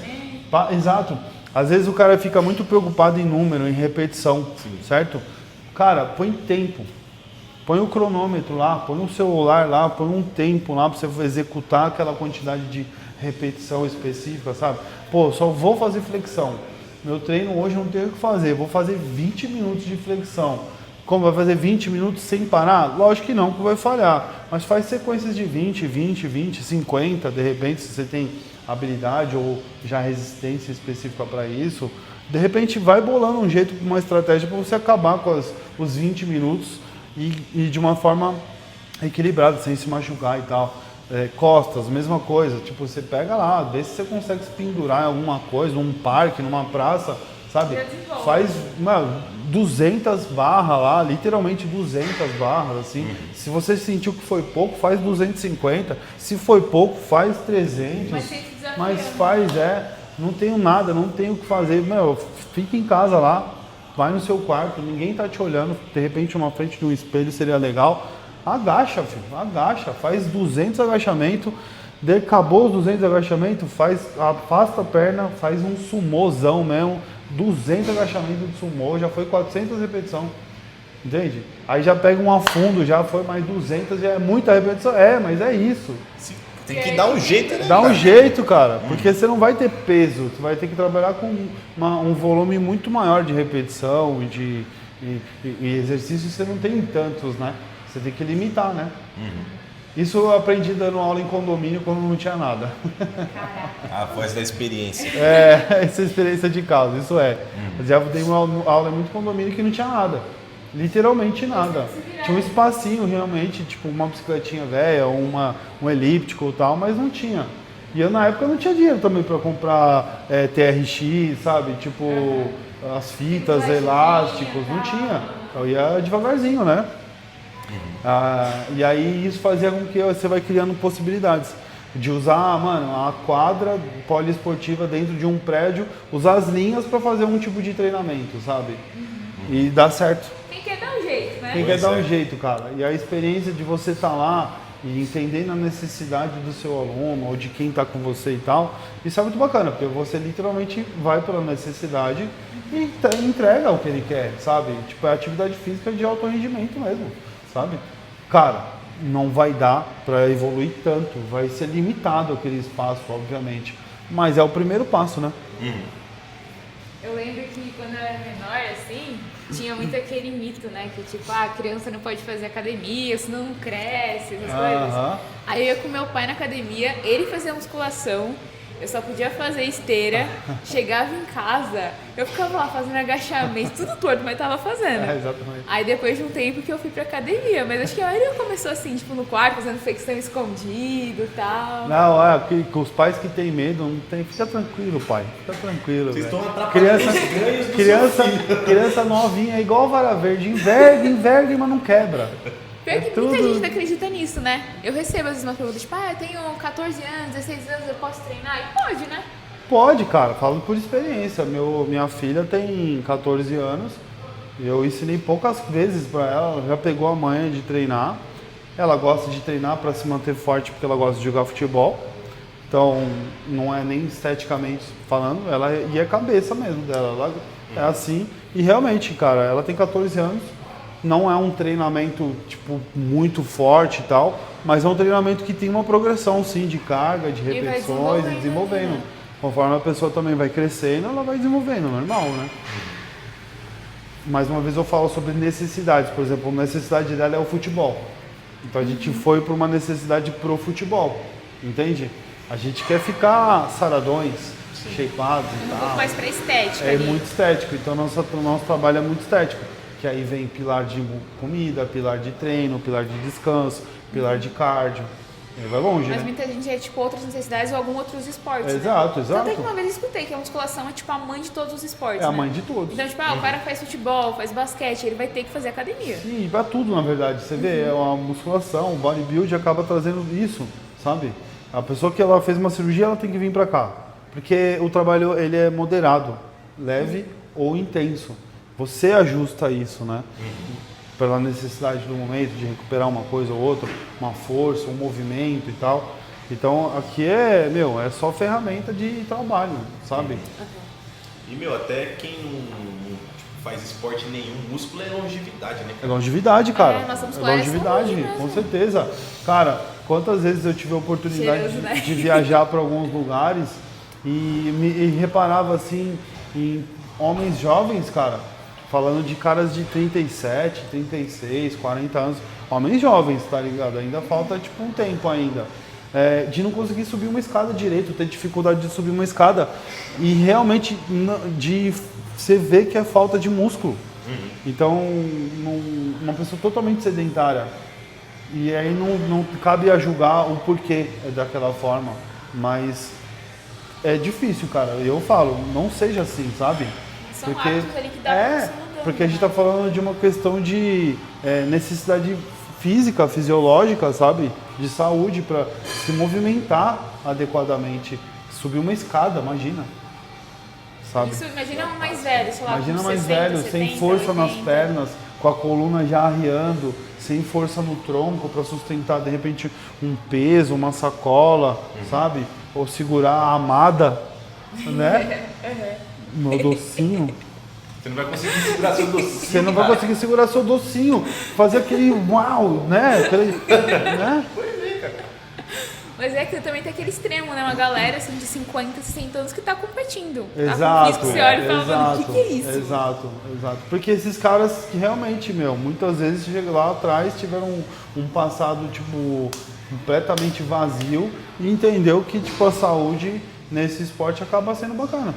Exato. Às vezes o cara fica muito preocupado em número, em repetição, certo? Cara, põe tempo. Põe o cronômetro lá, põe um celular lá, põe um tempo lá para você executar aquela quantidade de repetição específica, sabe? Pô, só vou fazer flexão. Meu treino hoje não tem o que fazer, vou fazer 20 minutos de flexão. Como vai fazer 20 minutos sem parar? Lógico que não, que vai falhar. Mas faz sequências de 20, 20, 20, 50, de repente, se você tem habilidade ou já resistência específica para isso, de repente vai bolando um jeito, uma estratégia para você acabar com os 20 minutos e de uma forma equilibrada, sem se machucar e tal. Costas, mesma coisa, tipo, você pega lá, vê se você consegue se pendurar em alguma coisa, num parque, numa praça, sabe? Faz 200 barras lá, literalmente 200 barras, assim. Se você sentiu que foi pouco, faz 250. Se foi pouco, faz 300. Mas tem que desafiar, Mas faz, não tenho nada, não tenho o que fazer. Meu, fica em casa lá, vai no seu quarto, ninguém tá te olhando, de repente uma frente de um espelho seria legal. Agacha, filho, agacha, faz 200 agachamentos, acabou os 200 agachamentos, afasta a perna, faz um sumôzão mesmo, 200 agachamentos de sumô, já foi 400 repetições, entende? Aí já pega um afundo, já foi mais 200, já é muita repetição, mas é isso. Tem que dar um jeito, né? Dá um jeito, cara, porque você não vai ter peso, você vai ter que trabalhar com um volume muito maior de repetição e exercícios você não tem tantos, né? Você tem que limitar, né? Isso eu aprendi dando aula em condomínio quando não tinha nada. A voz da experiência. Essa experiência de causa, isso é. Eu já dei uma aula em muito condomínio que não tinha nada. Literalmente nada. Tinha um espacinho realmente, tipo uma bicicletinha velha, um elíptico e tal, mas não tinha. E eu na época não tinha dinheiro também para comprar TRX, sabe? Tipo, as fitas, elásticos, não tinha. Eu ia devagarzinho, né? E aí isso fazia com que você vai criando possibilidades de usar, mano, a quadra poliesportiva dentro de um prédio, usar as linhas para fazer um tipo de treinamento, sabe? E dá certo. Quem quer dar um jeito, né? Quem quer dar um jeito, cara. E a experiência de você estar lá e entendendo a necessidade do seu aluno ou de quem está com você e tal, isso é muito bacana, porque você literalmente vai pela necessidade e entrega o que ele quer, sabe? Tipo, é atividade física de alto rendimento mesmo, sabe? Cara, não vai dar para evoluir tanto, vai ser limitado aquele espaço, obviamente, mas é o primeiro passo, né? Eu lembro que quando eu era menor, assim, tinha muito aquele mito, né? Que tipo, a criança não pode fazer academia, senão não cresce, essas coisas. Aí eu ia com meu pai na academia, ele fazia musculação, eu só podia fazer esteira, chegava em casa, eu ficava lá fazendo agachamento, tudo torto, mas tava fazendo. Exatamente. Aí depois de um tempo que eu fui pra academia, mas acho que a maioria começou assim, tipo, no quarto, fazendo flexão escondido e tal. Não, com os pais que têm medo, não tem, fica tranquilo, pai, fica tranquilo. Vocês velho. estão atrapalhando os ganhos do seu Criança novinha, é igual vara verde, enverga, mas não quebra. Pior que muita gente não acredita nisso, né? Eu recebo às vezes uma pergunta, tipo, eu tenho 14 anos, 16 anos, eu posso treinar? E pode, né? Pode, cara, falo por experiência. Minha filha tem 14 anos, eu ensinei poucas vezes pra ela já pegou a manha de treinar. Ela gosta de treinar para se manter forte porque ela gosta de jogar futebol. Então, não é nem esteticamente falando, e é a cabeça mesmo dela, ela é assim. E realmente, cara, ela tem 14 anos. Não é um treinamento, tipo, muito forte e tal, mas é um treinamento que tem uma progressão, sim, de carga, de repetições e desenvolvendo. Né? Conforme a pessoa também vai crescendo, ela vai desenvolvendo, normal, né? Mais uma vez eu falo sobre necessidades. Por exemplo, a necessidade dela é o futebol. Então a gente foi para uma necessidade pro futebol, entende? A gente quer ficar saradões, shapeados e tal. Um pouco mais pra estética. É muito estético, então nosso trabalho é muito estético. Que aí vem pilar de comida, pilar de treino, pilar de descanso, pilar de cardio. Aí vai longe, mas né? muita gente é tipo outras necessidades ou alguns outros esportes. Exato, né? exato. Tanto é que uma vez eu escutei que a musculação é tipo a mãe de todos os esportes. É a né? mãe de todos. Então, tipo, o cara faz futebol, faz basquete, ele vai ter que fazer academia. Sim, pra tudo, na verdade. Você vê, é uma musculação, o bodybuilding acaba trazendo isso, sabe? A pessoa que ela fez uma cirurgia, ela tem que vir pra cá. Porque o trabalho, ele é moderado, leve ou intenso. Você ajusta isso, né? Pela necessidade do momento de recuperar uma coisa ou outra, uma força, um movimento e tal. Então aqui é só ferramenta de trabalho, sabe? E, até quem não faz esporte nenhum, músculo é longevidade, né? É longevidade, cara. nossa É musculação longevidade, mesmo. com certeza. Cara, quantas vezes eu tive a oportunidade Cheiroso, né? de viajar para alguns lugares e reparava assim em homens jovens, cara, falando de caras de 37, 36, 40 anos, homens jovens, tá ligado? Ainda falta tipo um tempo ainda. De não conseguir subir uma escada direito, ter dificuldade de subir uma escada e realmente de você ver que é falta de músculo. Então, uma pessoa totalmente sedentária. E aí não cabe a julgar o porquê daquela forma, mas é difícil, cara. Eu falo, não seja assim, sabe? São hábitos ali que dá pra você mudar, porque a gente tá falando de uma questão de necessidade física, fisiológica, sabe? De saúde, para se movimentar adequadamente. Subir uma escada, imagina. sabe? Isso, imagina um mais velho, sei lá, Imagina com mais 60, velho, 70, sem força 80. nas pernas, com a coluna já arriando, sem força no tronco para sustentar de repente um peso, uma sacola, sabe? Ou segurar a amada, né? Meu docinho. Você não vai conseguir segurar seu docinho. Você não vai conseguir segurar seu docinho, fazer aquele uau, né? Né? Mas é que também tem aquele extremo, né? Uma galera assim de 50, 60 anos que tá competindo. Exato. Tá com risco, você olha e fala, mano, o que é isso? Exato. Porque esses caras que realmente, muitas vezes chegam lá atrás, tiveram um passado, tipo, completamente vazio e entendeu que, tipo, a saúde nesse esporte acaba sendo bacana.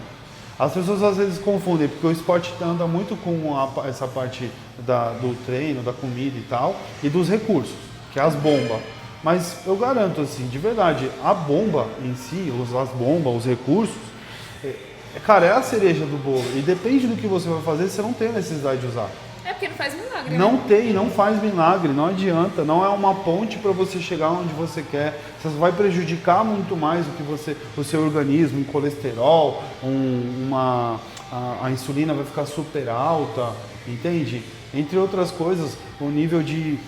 As pessoas às vezes confundem, porque o esporte anda muito com essa parte do treino, da comida e tal, e dos recursos, que é as bombas. Mas eu garanto, assim, de verdade, a bomba em si, as bombas, os recursos, cara, é a cereja do bolo. E depende do que você vai fazer, você não tem necessidade de usar. É porque não faz milagre, Não né? tem, não faz milagre, não adianta. Não é uma ponte para você chegar onde você quer. Você vai prejudicar muito mais o seu organismo em colesterol, a insulina vai ficar super alta, entende? Entre outras coisas, o nível de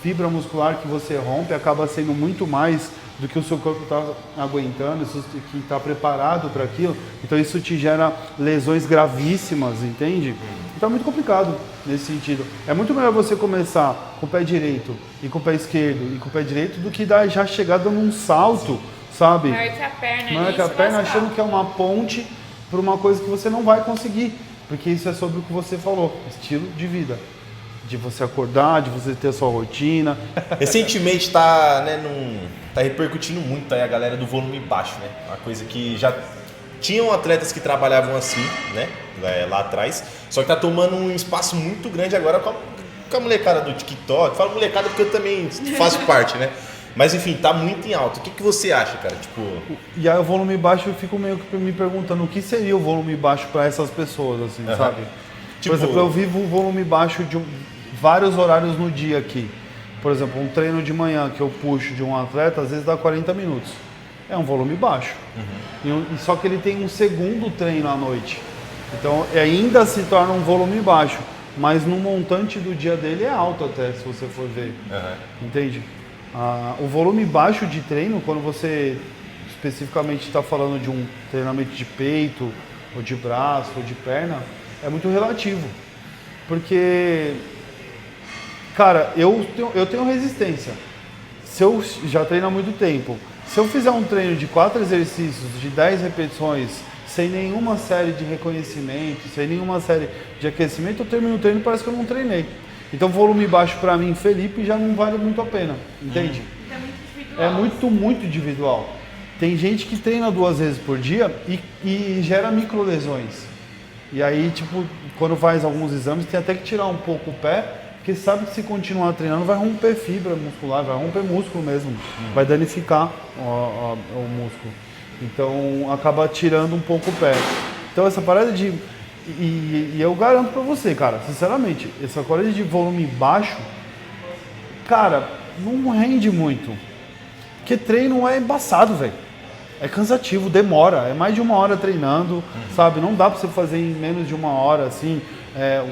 fibra muscular que você rompe acaba sendo muito mais do que o seu corpo está aguentando, que está preparado para aquilo. Então isso te gera lesões gravíssimas, entende? Então é muito complicado nesse sentido. É muito melhor você começar com o pé direito e com o pé esquerdo e com o pé direito do que já chegar dando um salto, sabe? Maior que a perna. Maior que a perna, achando que é uma ponte para uma coisa que você não vai conseguir. Porque isso é sobre o que você falou, estilo de vida. De você acordar, de você ter a sua rotina. Recentemente tá repercutindo muito aí a galera do volume baixo, né? Uma coisa que já tinham atletas que trabalhavam assim, né? Lá atrás. Só que tá tomando um espaço muito grande agora com a molecada do TikTok. Falo molecada porque eu também faço parte, né? Mas enfim, tá muito em alta. O que você acha, cara? Tipo... E aí o volume baixo eu fico meio que me perguntando o que seria o volume baixo para essas pessoas, assim, sabe? Tipo... Por exemplo, eu vivo o volume baixo de vários horários no dia aqui. Por exemplo, um treino de manhã que eu puxo de um atleta, às vezes dá 40 minutos. É um volume baixo. E só que ele tem um segundo treino à noite. Então ainda se torna um volume baixo. Mas no montante do dia dele é alto até, se você for ver. Entende? O volume baixo de treino, quando você especificamente está falando de um treinamento de peito, ou de braço, ou de perna, é muito relativo. Porque, cara, eu tenho resistência. Se eu já treino há muito tempo, se eu fizer um treino de 4 exercícios, de 10 repetições, sem nenhuma série de reconhecimento, sem nenhuma série de aquecimento, eu termino o treino e parece que eu não treinei. Então, volume baixo para mim, Felipe, já não vale muito a pena, entende? É muito individual. É muito individual. Tem gente que treina 2 vezes por dia e gera microlesões. E aí, tipo, quando faz alguns exames, tem até que tirar um pouco o pé, porque sabe que se continuar treinando vai romper fibra muscular, vai romper músculo mesmo, vai danificar o músculo. Então, acaba tirando um pouco o pé. Então, essa parada de... E eu garanto pra você, cara, sinceramente, essa parada de volume baixo, cara, não rende muito. Porque treino é embaçado, velho. É cansativo, demora, é mais de 1 hora treinando, sabe? Não dá pra você fazer em menos de 1 hora, assim,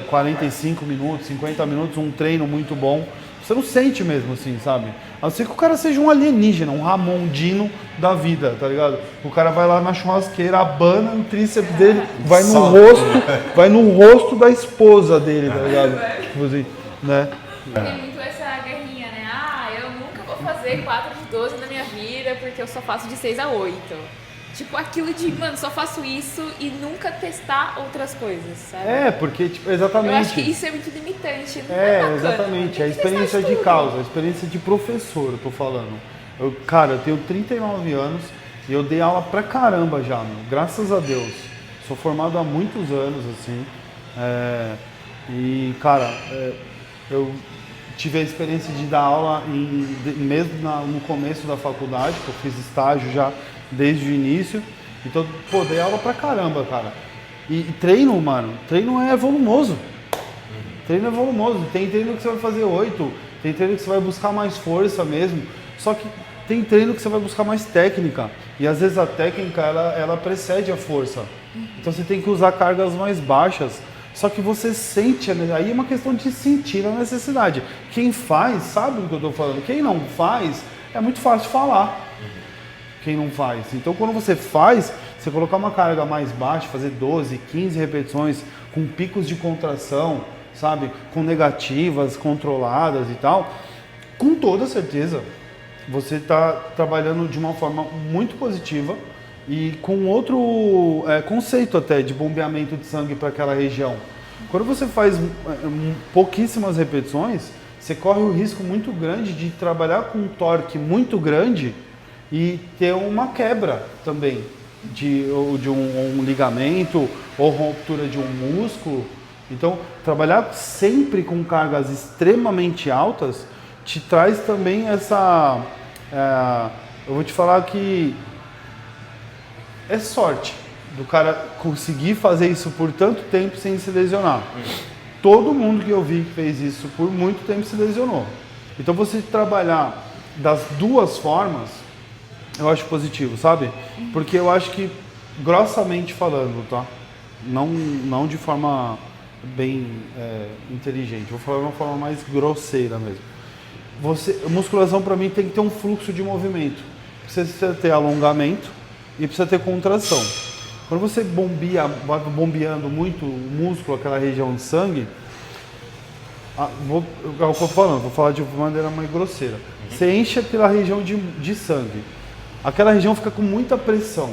45 minutos, 50 minutos, um treino muito bom. Você não sente mesmo, assim, sabe? A não ser que o cara seja um alienígena, um Ramondino da vida, tá ligado? O cara vai lá na churrasqueira, abana o tríceps dele, vai no rosto da esposa dele, tá ligado? Tipo assim, né? Tem muito essa guerrinha, né? Eu nunca vou fazer 4 de 12 na minha vida porque eu só faço de 6 a 8. Tipo, aquilo de, mano, só faço isso e nunca testar outras coisas, sabe? Porque, tipo, exatamente. Eu acho que isso é muito limitante. Não é bacana. Exatamente. Tem A que testar experiência de tudo. causa, a experiência de professor, eu tô falando. Cara, eu tenho 39 anos e eu dei aula pra caramba já, meu. Graças a Deus. Sou formado há muitos anos, assim. Cara, eu tive a experiência de dar aula mesmo no começo da faculdade, que eu fiz estágio já desde o início. Então, dei aula pra caramba, cara. E treino, mano, treino é volumoso. Treino é volumoso. Tem treino que você vai fazer 8, tem treino que você vai buscar mais força mesmo. Só que tem treino que você vai buscar mais técnica. E às vezes a técnica, ela precede a força. Então você tem que usar cargas mais baixas. Só que você sente, aí é uma questão de sentir a necessidade. Quem faz, sabe do que eu estou falando. Quem não faz, é muito fácil falar. Quem não faz. Então quando você faz, você colocar uma carga mais baixa, fazer 12, 15 repetições, com picos de contração, sabe? Com negativas, controladas e tal, com toda certeza, você está trabalhando de uma forma muito positiva e com outro conceito até de bombeamento de sangue para aquela região. Quando você faz pouquíssimas repetições, você corre o risco muito grande de trabalhar com um torque muito grande e ter uma quebra também de um ligamento ou ruptura de um músculo. Então, trabalhar sempre com cargas extremamente altas te traz também essa... eu vou te falar que é sorte do cara conseguir fazer isso por tanto tempo sem se lesionar. Todo mundo que eu vi que fez isso por muito tempo se lesionou. Então, você trabalhar das duas formas, eu acho positivo, sabe? Porque eu acho que, grossamente falando, tá? Não de forma bem inteligente, vou falar de uma forma mais grosseira mesmo. Musculação para mim tem que ter um fluxo de movimento. Precisa ter alongamento e precisa ter contração. Quando você vai bombeando muito o músculo, aquela região de sangue, vou falar de maneira mais grosseira. Você enche aquela região de sangue. Aquela região fica com muita pressão.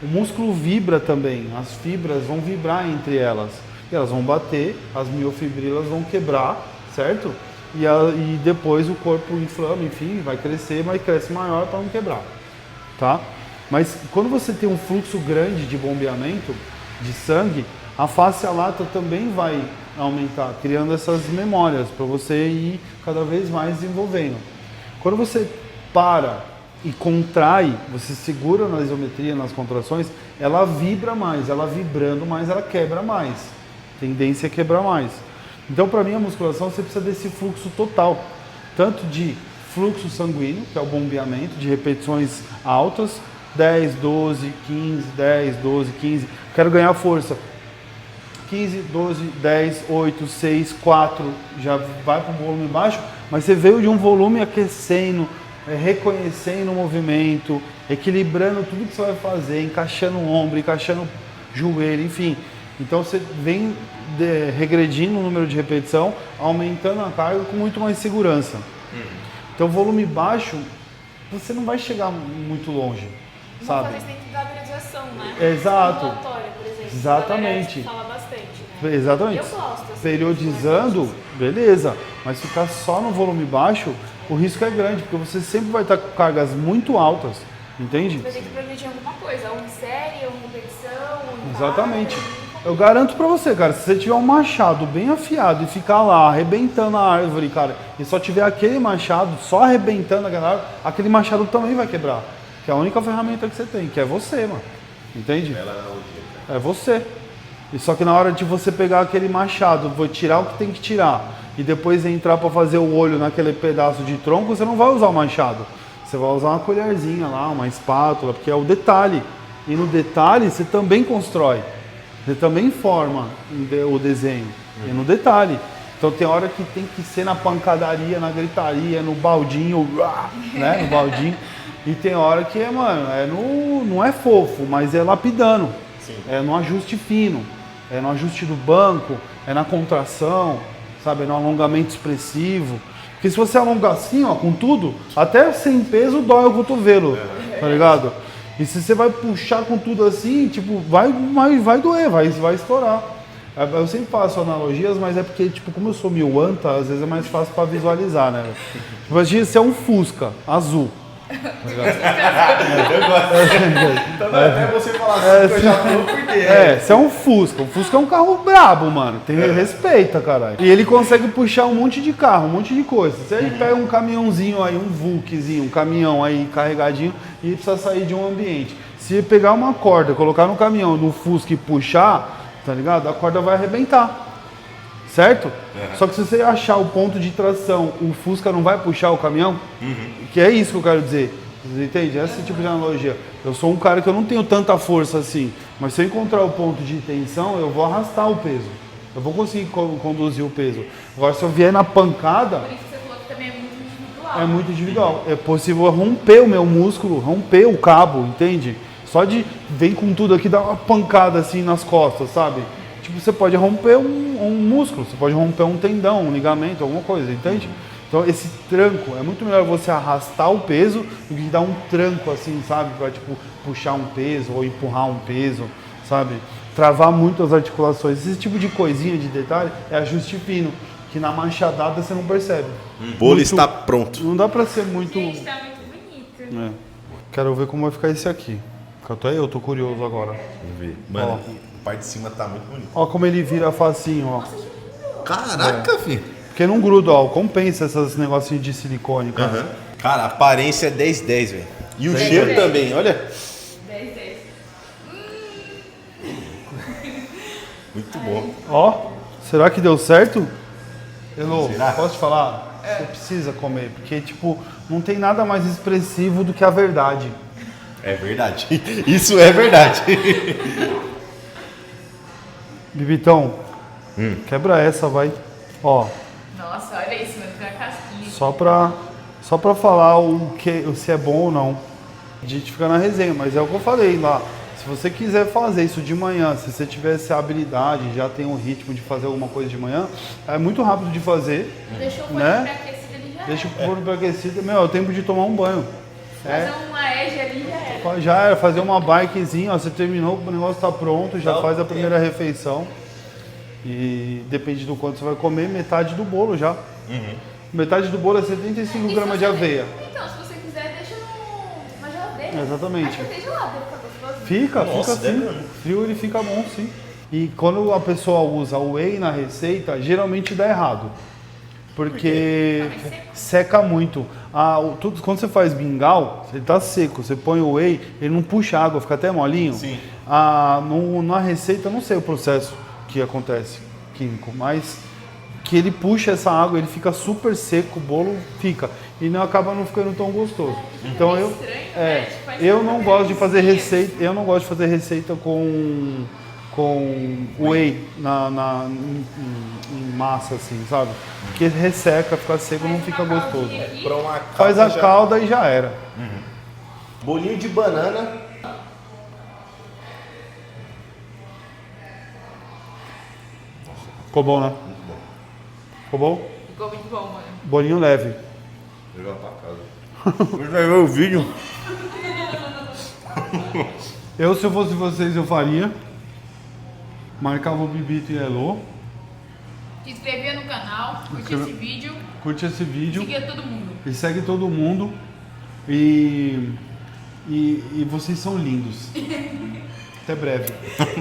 O músculo vibra também, as fibras vão vibrar entre elas. E elas vão bater, as miofibrilas vão quebrar, certo? E depois o corpo inflama, enfim, vai crescer, mas cresce maior para não quebrar, tá? Mas quando você tem um fluxo grande de bombeamento de sangue, a fáscia lata também vai aumentar, criando essas memórias para você ir cada vez mais desenvolvendo. Quando você para e contrai, você segura na isometria, nas contrações, ela vibra mais, ela vibrando mais, ela quebra mais. Tendência é quebrar mais. Então, para mim, a musculação, você precisa desse fluxo total, tanto de fluxo sanguíneo, que é o bombeamento, de repetições altas, 10, 12, 15, 10, 12, 15, quero ganhar força, 15, 12, 10, 8, 6, 4, já vai para um volume baixo, mas você veio de um volume aquecendo, reconhecendo o movimento, equilibrando tudo que você vai fazer, encaixando o ombro, encaixando o joelho, enfim. Então você vem regredindo o número de repetição, aumentando a carga com muito mais segurança. Então volume baixo, você não vai chegar muito longe, sabe? Vamos fazer dentro da periodização, né? Exato. Ambulatória, por exemplo. Exatamente. Fala bastante, né? Exatamente. Eu gosto. Assim, periodizando, beleza, mas ficar só no volume baixo, o risco é grande, porque você sempre vai estar com cargas muito altas, entende? Você vai ter que progredir alguma coisa, ou em série, ou em repetição, ou em Exatamente. par. Eu garanto pra você, cara, se você tiver um machado bem afiado e ficar lá arrebentando a árvore, cara, e só tiver aquele machado só arrebentando aquela árvore, aquele machado também vai quebrar. Que é a única ferramenta que você tem, que é você, mano. Entende? É você. E só que na hora de você pegar aquele machado, vou tirar o que tem que tirar, e depois entrar pra fazer o olho naquele pedaço de tronco, você não vai usar o machado. Você vai usar uma colherzinha lá, uma espátula, porque é o detalhe. E no detalhe você também constrói. Você também forma o desenho, e no detalhe. Então tem hora que tem que ser na pancadaria, na gritaria, no baldinho, né? No baldinho. E tem hora que não é fofo, mas é lapidando. Sim. É no ajuste fino, é no ajuste do banco, é na contração, sabe? É no alongamento expressivo. Porque se você alongar assim, ó, com tudo, até sem peso dói o cotovelo, tá ligado? E se você vai puxar com tudo assim, tipo, vai doer, vai estourar. Eu sempre faço analogias, mas é porque, tipo, como eu sou meio anta, às vezes é mais fácil para visualizar, né? Imagina se é um Fusca azul. Eu gosto. Então, até você falar assim, que eu já vou porque... se é um Fusca. O Fusca é um carro brabo, mano. Respeita, caralho. E ele consegue puxar um monte de carro, um monte de coisa. Se ele pega um caminhãozinho aí, um Vulkzinho, um caminhão aí carregadinho e precisa sair de um ambiente. Se ele pegar uma corda, colocar no caminhão, no Fusca e puxar, tá ligado? A corda vai arrebentar. Certo? Só que se você achar o ponto de tração, o Fusca não vai puxar o caminhão, que é isso que eu quero dizer. Entende? Esse tipo de analogia. Eu sou um cara que eu não tenho tanta força assim, mas se eu encontrar o ponto de tensão, eu vou arrastar o peso. Eu vou conseguir conduzir o peso. Agora, se eu vier na pancada, Por isso que você falou que também é muito individual. é muito individual. É possível romper o meu músculo, romper o cabo, entende? Só de vem com tudo aqui, dar uma pancada assim nas costas, sabe? Tipo, você pode romper um músculo, você pode romper um tendão, um ligamento, alguma coisa, entende? Então, esse tranco, é muito melhor você arrastar o peso do que dar um tranco assim, sabe? Pra, tipo, puxar um peso ou empurrar um peso, sabe? Travar muito as articulações. Esse tipo de coisinha, de detalhe, é ajuste fino, que na machadada você não percebe. O bolo está pronto. Não dá pra ser muito... Gente, tá muito bonito. É. Quero ver como vai ficar esse aqui. Até eu tô curioso agora. Vamos ver. Mano, a parte de cima tá muito bonita. Ó como ele vira facinho, ó. Caraca, filho. Porque não gruda, ó. Compensa esses negocinhos de silicone, cara. Aham. Cara, a aparência é 10-10, velho. E o 10, cheiro 10. também, olha. 10, 10. Muito bom. Ó, será que deu certo? Elô, Será? posso te falar? Você precisa comer, porque, tipo, não tem nada mais expressivo do que a verdade. É verdade. Isso é verdade. Bibitão, quebra essa, vai. Ó, Nossa, olha isso, mano. Tem uma casquinha. só pra falar se é bom ou não. A gente fica na resenha, mas é o que eu falei lá. Se você quiser fazer isso de manhã, se você tivesse a habilidade, já tem o ritmo de fazer alguma coisa de manhã, é muito rápido de fazer. Deixou o forno Né? pré-aquecido ali já Deixa o era. forno pré-aquecido. Meu, é o tempo de tomar um banho. Fazer uma edge ali já era. Já era, fazer uma bikezinha, ó, você terminou, o negócio tá pronto, já Dá faz a tempo. primeira refeição. E depende do quanto você vai comer, metade do bolo já. Metade do bolo é 75 E gramas se de você- aveia. Então, se você quiser, deixa na geladeira. Exatamente. Acho que até gelado, deve ficar gostoso. Fica, Nossa, fica assim. deve mesmo. Frio ele fica bom, sim. E quando a pessoa usa o whey na receita, geralmente dá errado. Porque Tá mais seco? seca muito. Quando você faz mingau, ele tá seco. Você põe o whey, ele não puxa água, fica até molinho. Sim. Na receita, eu não sei o processo que acontece químico, mas que ele puxa essa água, ele fica super seco, o bolo fica. E não acaba não ficando tão gostoso. Então meio eu, estranho, né? Tipo, parece eu que não tá gosto de fazer meio receita, eu não gosto de fazer receita com whey em massa assim, sabe? Porque resseca, fica seco, não fica gostoso. Pra uma Faz a já- calda e já era. Bolinho de banana. Ficou bom, né? Ficou bom? Ficou muito bom, mano. Bolinho leve. Levar pra casa. Hoje vai ver o vídeo. Eu, se eu fosse vocês, eu faria. Marcava o Bibito e Elô. Se inscrevia no canal, curtia esse vídeo, Curte esse vídeo seguia todo mundo. e segue todo mundo. E vocês são lindos. Até breve.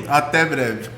Até breve.